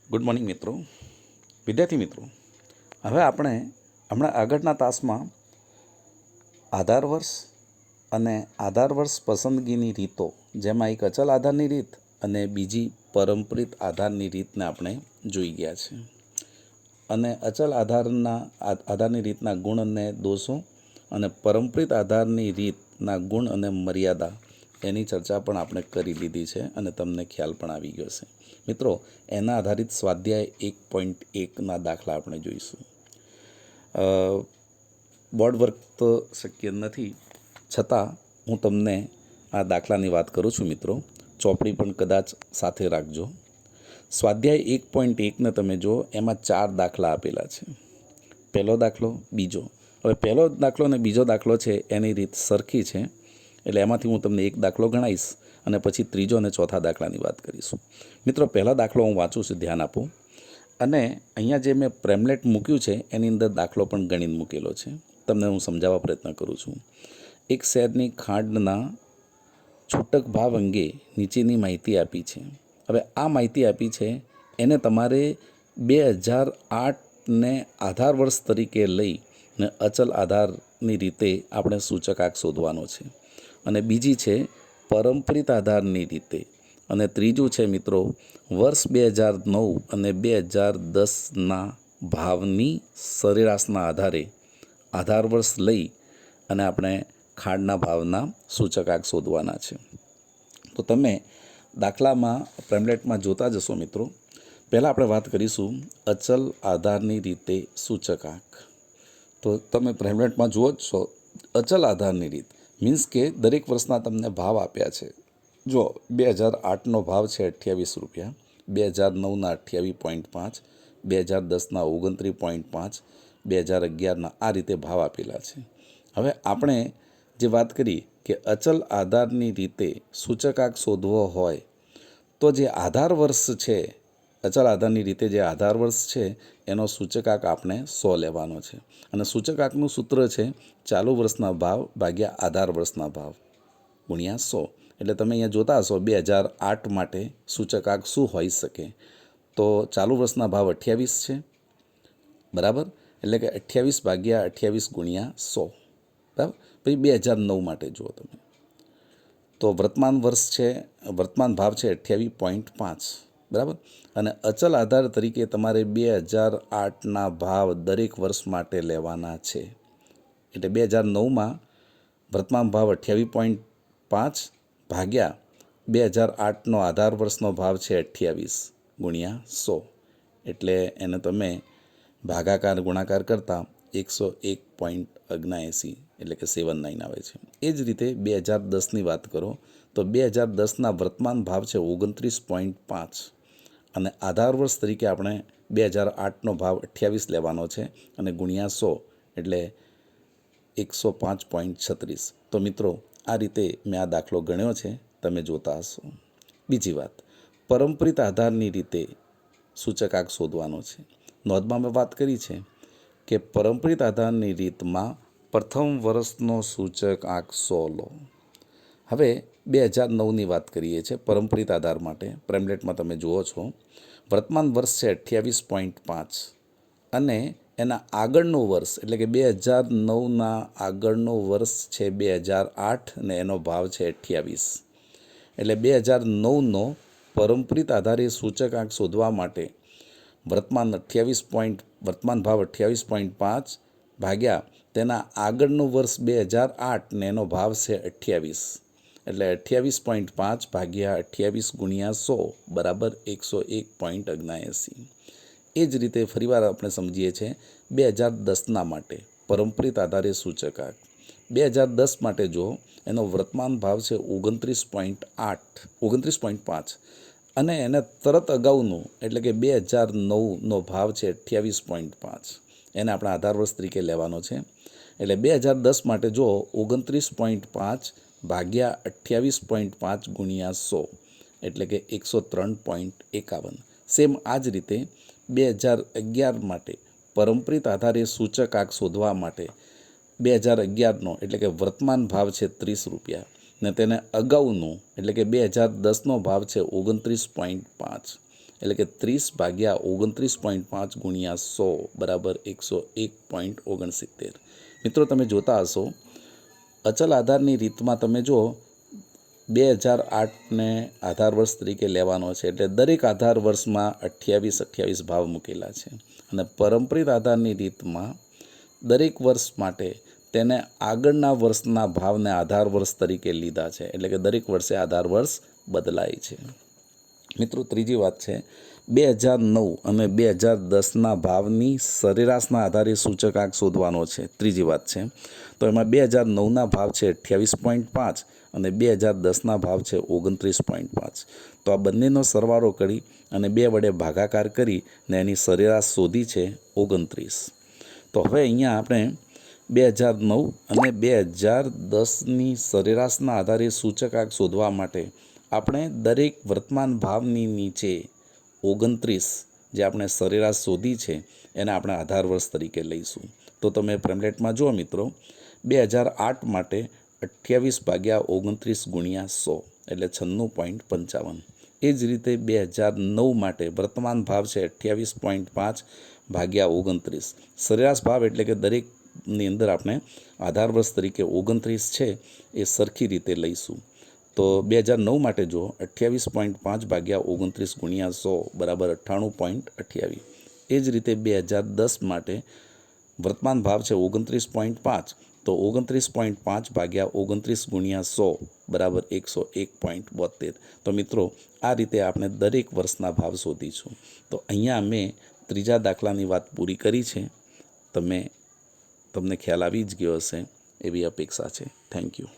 Good morning મિત્રો, વિદ્યાર્થી મિત્રો. હવે આપણે હમણાં આગળના તાસમાં આધાર વર્ષ અને આધાર વર્ષ પસંદગીની રીતો, જેમાં એક અચલ આધારની રીત અને બીજી પરંપરિત આધારની રીતને આપણે જોઈ ગયા છે. અને અચલ આધારની રીતના ગુણ અને દોષો અને પરંપરિત આધારની રીતના ગુણ અને મર્યાદા એની ચર્ચા પણ આપણે કરી લીધી છે અને તમને ખ્યાલ પણ આવી ગયો છે. મિત્રો, એના આધારિત સ્વાધ્યાય 1.1ના દાખલા આપણે જોઈશું. બોર્ડ વર્ક તો શક્ય નથી, છતાં હું તમને આ દાખલાની વાત કરું છું. મિત્રો, ચોપડી પણ કદાચ સાથે રાખજો. સ્વાધ્યાય 1.1ને તમે જો, એમાં 4 દાખલા આપેલા છે. પહેલો દાખલો, બીજો. હવે પહેલો દાખલો અને બીજો દાખલો છે એની રીત સરખી છે, એટલે એમાંથી હું તમને એક દાખલો ગણાવીશ અને પછી ત્રીજો અને ચોથા દાખલાની વાત કરીશું. મિત્રો, પહેલા દાખલો હું વાંચું છું, ધ્યાન આપો. અને અહીંયા જે મેં પ્રેમલેટ મૂક્યું છે એની અંદર દાખલો પણ ગણીને મૂકેલો છે. તમને હું સમજાવવા પ્રયત્ન કરું છું. એક શેરની ખાંડના છૂટક ભાવ અંગે નીચેની માહિતી આપી છે. હવે આ માહિતી આપી છે એને તમારે 2008ને આધાર વર્ષ તરીકે લઈને અચલ આધારની રીતે આપણે સૂચકાંક શોધવાનો છે. અને બીજી છે પરંપરિત આધારની રીતે. અને ત્રીજું છે મિત્રો, વર્ષ 2009 અને 2010ના ભાવની સરેરાશના આધારે આધાર વર્ષ લઈ અને આપણે ખાંડના ભાવના સૂચકાંક શોધવાના છે. તો તમે દાખલામાં પ્રેમલેટમાં જોતા જશો. મિત્રો, પહેલાં આપણે વાત કરીશું અચલ આધારની રીતે સૂચકાંક. તો તમે પ્રેમલેટમાં જુઓ જ છો, અચલ આધારની રીત મીન્સ કે દરેક વર્ષના તમને ભાવ આપ્યા છે. જો 2008નો ભાવ છે 28 રૂપિયા, 2009ના 28.5, 2010ના 29.5, 2011ના આ રીતે ભાવ આપેલા છે. હવે આપણે જે વાત કરી કે અચલ આધારની રીતે સૂચકાંક શોધવો હોય તો જે આધાર વર્ષ છે, અચલ આધારની રીતે જે આધાર વર્ષ છે એનો સૂચકાંક આપણે 100 લેવાનો છે. અને સૂચકાંકનું સૂત્ર છે ચાલુ વર્ષના ભાવ ભાગ્યા આધાર વર્ષના ભાવ ગુણ્યા 100. એટલે તમે અહીંયા જોતા હશો 2008 માટે સૂચકાંક શું હોઈ શકે? તો ચાલુ વર્ષના ભાવ 28 છે, બરાબર? એટલે કે 28 ભાગ્યા 28 ગુણ્યા 100, બરાબર. પછી 2009 માટે જુઓ તમે, તો વર્તમાન વર્ષ છે, વર્તમાન ભાવ છે 28.5, બરાબર. અને અચલ આધાર તરીકે તમારે 2008ના ભાવ દરેક વર્ષ માટે લેવાના છે. એટલે 2009માં વર્તમાન ભાવ 28.5 ભાગ્યા 2008નો આધાર વર્ષનો ભાવ છે 28 ગુણ્યા 100. એટલે એને તમે ભાગાકાર ગુણાકાર કરતાં 101.79 એટલે કે 79 આવે છે. એ જ રીતે 2010ની વાત કરો તો 2010ના વર્તમાન ભાવ છે 29.5 અને આધાર વર્ષ તરીકે આપણે 2008નો ભાવ 28 લેવાનો છે અને ગુણ્યા 100 એટલે 105.36. તો મિત્રો, આ રીતે મેં આ દાખલો ગણ્યો છે, તમે જોતા હશો. બીજી વાત, પરંપરિત આધારની રીતે સૂચકાંક શોધવાનો છે. નોંધમાં મેં વાત કરી છે કે પરંપરિત આધારની રીતમાં પ્રથમ વર્ષનો સૂચકાંક 100 લો. હવે 2009ની વાત કરીએ છીએ પરંપરિત આધાર માટે. પ્રેમલેટમાં તમે જુઓ છો, વર્તમાન વર્ષ છે 28.5 અને એના આગળનું વર્ષ એટલે કે 2009ના આગળનું વર્ષ છે 2008 અને એનો ભાવ છે 28. એટલે 2009નો પરંપરિત આધારે સૂચકાંક શોધવા માટે વર્તમાન ભાવ 28.5 ભાગ્યા તેના આગળનું વર્ષ 2008 ને એનો ભાવ છે 28. એટલે 28.5 ભાગ્યા 28 ગુણ્યા 100 બરાબર 101.79. એ જ રીતે ફરીવાર આપણે સમજીએ છીએ 2010ના માટે પરંપરિત આધારે સૂચકાંક. 2010 માટે જો એનો વર્તમાન ભાવ છે 29.5 અને એને તરત અગાઉનું એટલે કે 2009નો ભાવ છે 28.5, એને આપણે આધાર વર્ષ તરીકે લેવાનો છે. એટલે 2010 માટે જો 29.5 ભાગ્યા 28.5 ગુણ્યા 100 એટલે કે 103.51. સેમ આ જ રીતે 2011 માટે પરંપરિત આધારે સૂચકાંક શોધવા માટે 2011નો એટલે કે વર્તમાન ભાવ છે 30 રૂપિયા ને તેને અગાઉનું એટલે કે 2010નો ભાવ છે 29.5 એટલે કે 30/29.5 ગુણ્યા 100 બરાબર 101.69. મિત્રો તમે જોતા હશો અચલ આધારની રીતમાં તમે જો 2008ને આધાર વર્ષ તરીકે લેવાનો છે, એટલે દરેક આધાર વર્ષમાં 28 ભાવ મૂકેલા છે. અને પરંપરિત આધારની રીતમાં દરેક વર્ષ માટે તેને આગળના વર્ષના ભાવને આધાર વર્ષ તરીકે લીધા છે, એટલે કે દરેક વર્ષે આધાર વર્ષ બદલાય છે. મિત્રો ત્રીજી વાત છે 2009 અને 2010ના ભાવની સરેરાશના આધારે સૂચકાંક શોધવાનો છે. ત્રીજી વાત છે તો એમાં 2009ના ભાવ છે 28.5 અને 2010ના ભાવ છે 29.5. તો આ બંનેનો સરવાળો કરી અને 2 વડે ભાગાકાર કરી ને એની સરેરાશ શોધી છે 29. તો હવે અહીંયા આપણે 2009 અને 2010ની સરેરાશના આધારે સૂચકાંક શોધવા માટે આપણે દરેક વર્તમાન ભાવની નીચે 29 જે આપણે સરેરાશ શોધી છે એને આપણે આધાર વર્ષ તરીકે લઈશું. તો તમે પ્રેમલેટમાં જુઓ મિત્રો 2008 માટે 28/29 ગુણ્યા 100 એટલે 96.55. એ જ રીતે 2009 માટે વર્તમાન ભાવ છે 28.5/29. સરેરાશ ભાવ એટલે કે દરેકની અંદર આપણે આધાર વર્ષ તરીકે 29 છે એ સરખી રીતે લઈશું. તો 2009 માટે જો 28.5/29 ગુણ્યા 100 બરાબર 98.28. એ જ રીતે 2010 માટે વર્તમાન ભાવ છે 29.5, તો 29.5/29 ગુણ્યા 100 બરાબર 101.72. તો મિત્રો આ રીતે આપણે દરેક વર્ષના ભાવ શોધીશું. તો અહીંયા મેં ત્રીજા દાખલાની વાત પૂરી કરી છે. તમને ખ્યાલ આવી જ ગયો હશે એવી અપેક્ષા છે. Thank you.